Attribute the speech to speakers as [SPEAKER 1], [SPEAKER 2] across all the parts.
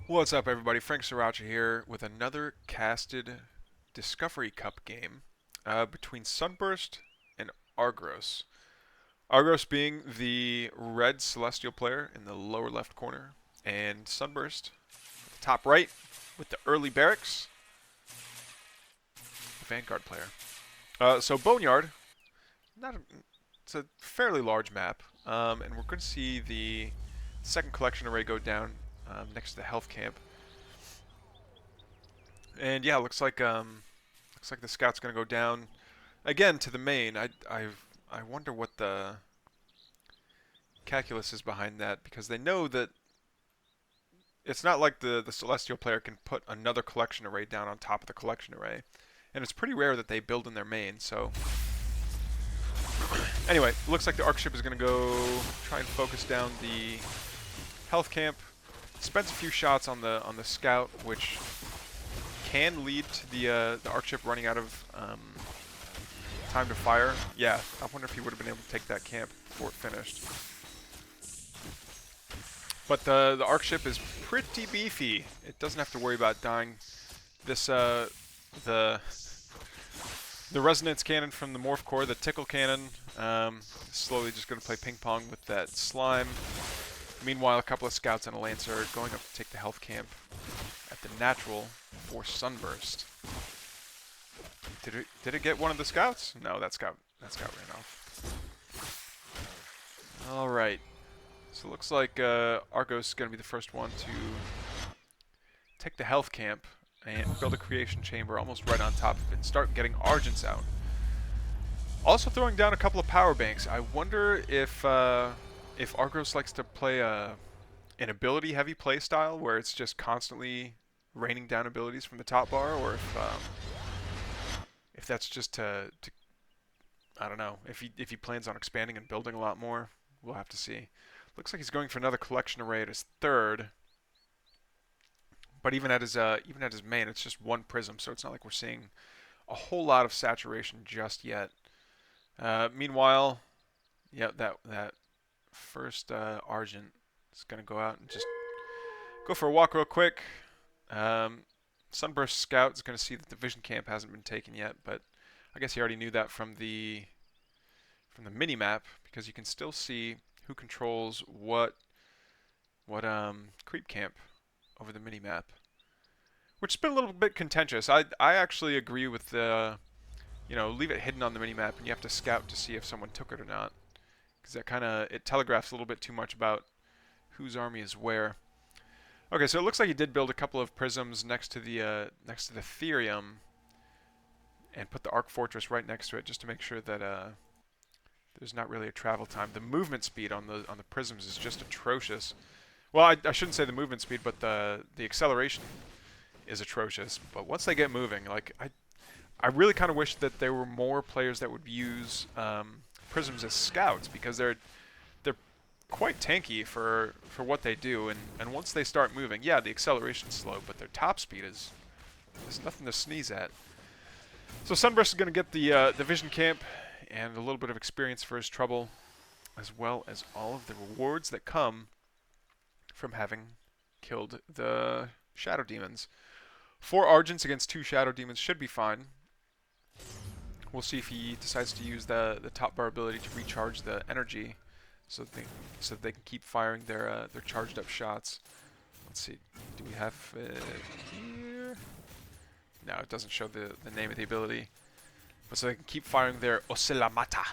[SPEAKER 1] What's up, everybody? Frank Sriracha here with another casted Discovery Cup game between Sunburst and Argros. Argros being the red celestial player in the lower left corner, and Sunburst at the top right with the early barracks, the Vanguard player. So Boneyard, not a, it's a fairly large map, and we're going to see the second collection array go down next to the health camp. And yeah, looks like the scout's gonna go down again to the main. I wonder what the calculus is behind that because they know that it's not like the celestial player can put another collection array down on top of the collection array, and it's pretty rare that they build in their main. So anyway, looks like the arc ship is gonna go try and focus down the health camp. Spends a few shots on the scout, which can lead to the arc ship running out of time to fire. Yeah, I wonder if he would have been able to take that camp before it finished. But the arc ship is pretty beefy. It doesn't have to worry about dying. This the resonance cannon from the morph core, the tickle cannon, slowly just going to play ping pong with that slime. Meanwhile, a couple of scouts and a lancer are going up to take the health camp at the natural for Sunburst. Did it get one of the scouts? No, that scout ran off. All right. So it looks like Argos is going to be the first one to take the health camp and build a creation chamber almost right on top of it and start getting Argents out. Also throwing down a couple of power banks. I wonder if Argos likes to play an ability-heavy play style where it's just constantly raining down abilities from the top bar, or if that's just to I don't know, if he plans on expanding and building a lot more. We'll have to see. Looks like he's going for another collection array at his third, but even at his main, it's just one prism, so it's not like we're seeing a whole lot of saturation just yet. Meanwhile, yeah, that first Argent is gonna go out and just go for a walk real quick. Sunburst Scout is going to see that the vision camp hasn't been taken yet, but I guess he already knew that from the mini map because you can still see who controls what creep camp over the mini map, which has been a little bit contentious. I actually agree with the leave it hidden on the mini map and you have to scout to see if someone took it or not, because that it telegraphs a little bit too much about whose army is where. Okay, so it looks like he did build a couple of prisms next to the Therium, and put the Arc Fortress right next to it just to make sure that there's not really a travel time. The movement speed on the prisms is just atrocious. Well, I shouldn't say the movement speed, but the acceleration is atrocious. But once they get moving, like I really kind of wish that there were more players that would use prisms as scouts, because they're quite tanky for what they do, and once they start moving, yeah, the acceleration's slow, but their top speed is nothing to sneeze at. So Sunburst is going to get the vision camp and a little bit of experience for his trouble, as well as all of the rewards that come from having killed the shadow demons. 4 Argents against 2 shadow demons should be fine. We'll see if he decides to use the top bar ability to recharge the energy, so that they can keep firing their charged up shots. Let's see, do we have it here? No, it doesn't show the name of the ability, but so they can keep firing their Oselamata,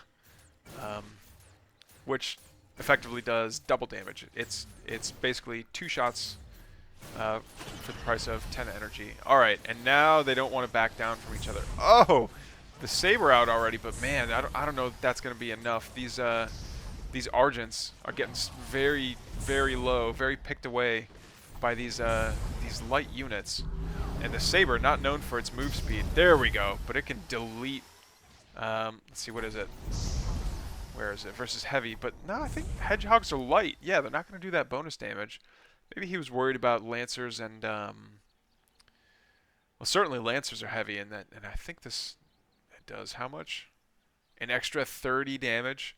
[SPEAKER 1] which effectively does double damage. It's basically 2 shots for the price of 10 energy. All right, and now they don't want to back down from each other. Oh, the saber out already, but man, I don't know if that's going to be enough. These Argents are getting very, very low, very picked away by these light units. And the Saber, not known for its move speed. There we go. But it can delete. Let's see, what is it? Where is it? Versus Heavy. But no, I think Hedgehogs are light. Yeah, they're not going to do that bonus damage. Maybe he was worried about Lancers and... well, certainly Lancers are heavy, and I think this... It does how much? An extra 30 damage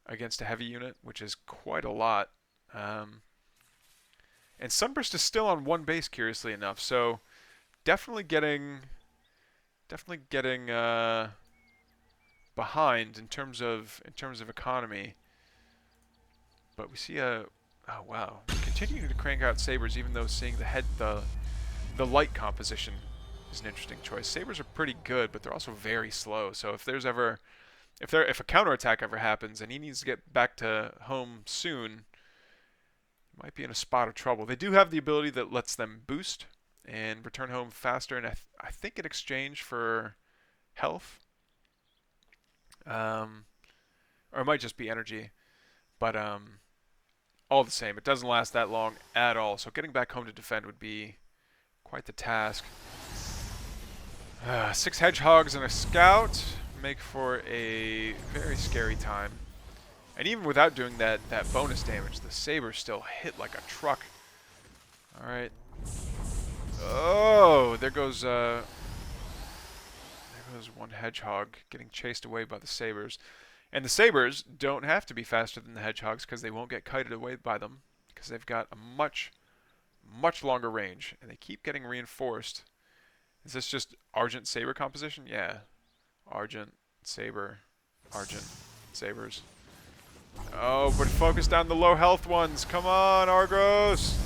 [SPEAKER 1] against a heavy unit, which is quite a lot. And Sunburst is still on one base, curiously enough. So definitely getting behind in terms of economy. But we see a oh wow, continuing to crank out sabers, even though seeing the light composition is an interesting choice. Sabers are pretty good, but they're also very slow. So if there's ever if a counterattack ever happens and he needs to get back to home soon, he might be in a spot of trouble. They do have the ability that lets them boost and return home faster, and I think in exchange for health, or it might just be energy, but all the same, it doesn't last that long at all. So getting back home to defend would be quite the task. 6 hedgehogs and a scout make for a very scary time. And even without doing that bonus damage, the sabers still hit like a truck. All right. Oh, there goes one hedgehog getting chased away by the sabers. And the sabers don't have to be faster than the hedgehogs because they won't get kited away by them because they've got a much longer range, and they keep getting reinforced. Is this just Argent Saber composition? Yeah. Argent, Saber, Argent, Sabers. Oh, but focused on the low health ones. Come on, Argros!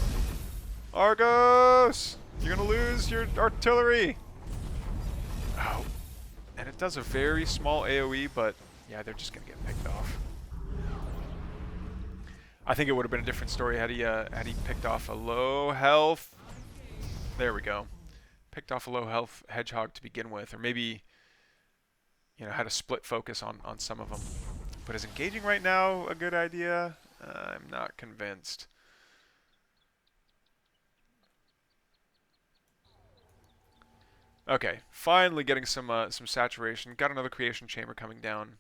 [SPEAKER 1] Argos! You're gonna lose your artillery! Oh. And it does a very small AoE, but yeah, they're just gonna get picked off. I think it would have been a different story had he picked off a low health. There we go. Picked off a low health hedgehog to begin with, or maybe had a split focus on some of them. But is engaging right now a good idea? I'm not convinced. Okay, finally getting some saturation. Got another creation chamber coming down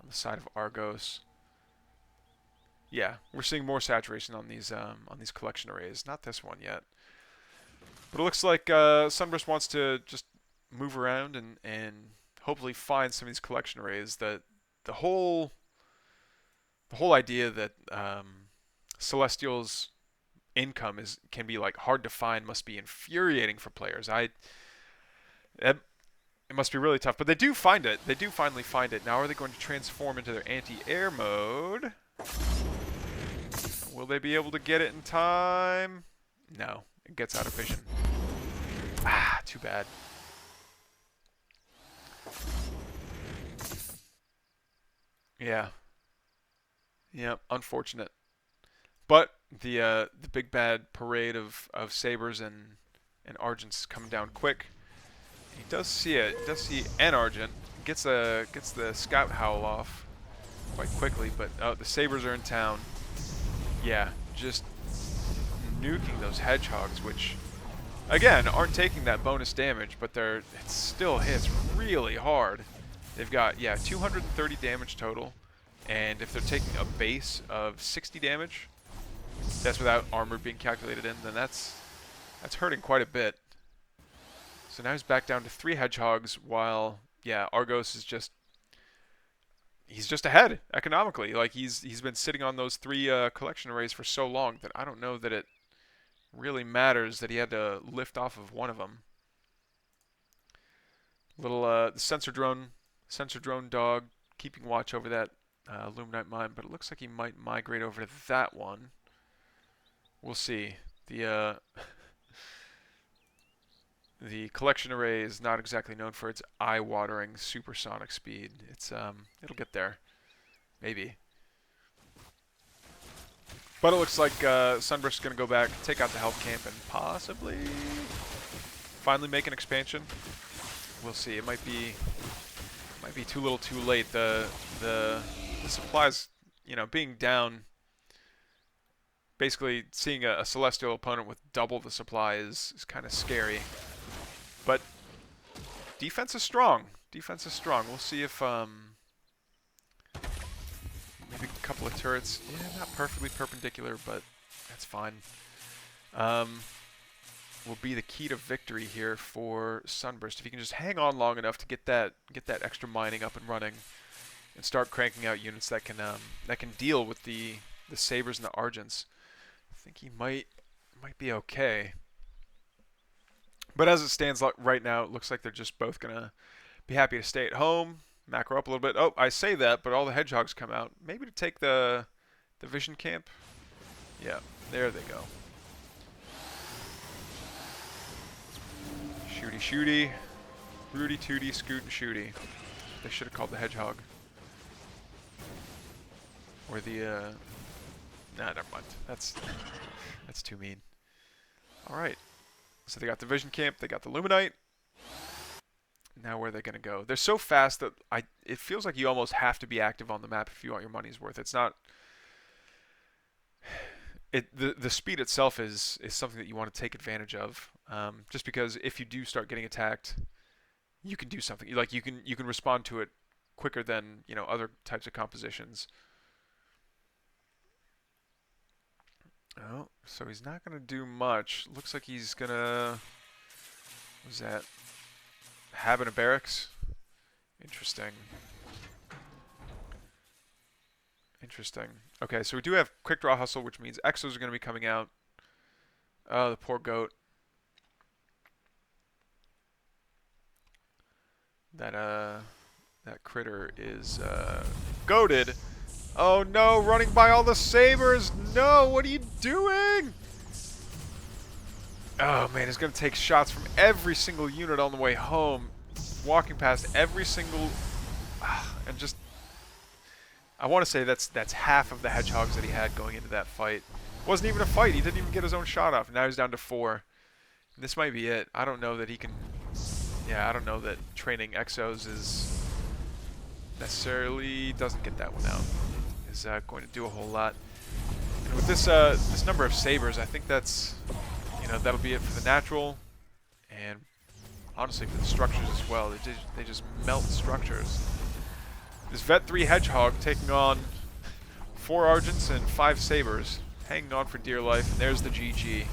[SPEAKER 1] on the side of Argos. Yeah, we're seeing more saturation on these collection arrays. Not this one yet. But it looks like Sunburst wants to just move around and hopefully find some of these collection arrays. The whole idea that Celestial's income can be like hard to find must be infuriating for players. It must be really tough, but they do find it. They do finally find it. Now are they going to transform into their anti-air mode? Will they be able to get it in time? No, it gets out of vision. Ah, too bad. Yeah. Yep, unfortunate. But the big bad parade of sabers and Argents is coming down quick. He does see it. He does see an Argent. Gets the scout howl off quite quickly, but the sabers are in town. Yeah, just nuking those hedgehogs, which again aren't taking that bonus damage, but it still hits really hard. They've got 230 damage total, and if they're taking a base of 60 damage, that's without armor being calculated in, then that's hurting quite a bit. So now he's back down to 3 hedgehogs, while Argos is he's just ahead economically. Like he's been sitting on those 3 collection arrays for so long that I don't know that it really matters that he had to lift off of one of them. Little the sensor drone dog keeping watch over that Luminite mine, but it looks like he might migrate over to that one. We'll see. The collection array is not exactly known for its eye-watering supersonic speed. It'll get there, maybe. But it looks like Sunburst is going to go back, take out the health camp, and possibly finally make an expansion. We'll see. It might be too little, too late. The supplies, being down. Basically, seeing a celestial opponent with double the supply is kind of scary. But defense is strong. Defense is strong. We'll see if maybe a couple of turrets. Yeah, not perfectly perpendicular, but that's fine. Will be the key to victory here for Sunburst. If you can just hang on long enough to get that extra mining up and running, and start cranking out units that can deal with the sabers and the Argents. I think he might might be okay. But as it stands right now, it looks like they're just both going to be happy to stay at home, macro up a little bit. Oh, I say that, but all the hedgehogs come out. Maybe to take the vision camp. Yeah, there they go. Shooty shooty. Rooty tooty scoot and shooty. They should have called the hedgehog. Or the nah, never mind. That's too mean. Alright. So they got the vision camp, they got the Luminite. Now where are they gonna go? They're so fast that it feels like you almost have to be active on the map if you want your money's worth. It's not the speed itself is something that you want to take advantage of. Just because if you do start getting attacked, you can do something. Like you can respond to it quicker than, you know, other types of compositions. Oh, so he's not gonna do much. Looks like he's gonna. What's that? Having a barracks. Interesting. Interesting. Okay, so we do have quick draw hustle, which means exos are gonna be coming out. Oh, the poor goat. That critter is goated. Oh no, running by all the sabers. No, what are you doing? Oh man, he's gonna take shots from every single unit on the way home, walking past every single and just I want to say that's half of the hedgehogs that he had going into that fight. It wasn't even a fight. He didn't even get his own shot off. Now he's down to 4. This might be it. I don't know that he can. Yeah, I don't know that training exos is necessarily doesn't get that one out. Is going to do a whole lot. And with this this number of sabers, I think that's, you know, that'll be it for the natural, and honestly for the structures as well. They just melt structures. This Vet 3 Hedgehog taking on 4 Argents and 5 Sabers, hanging on for dear life, and there's the GG.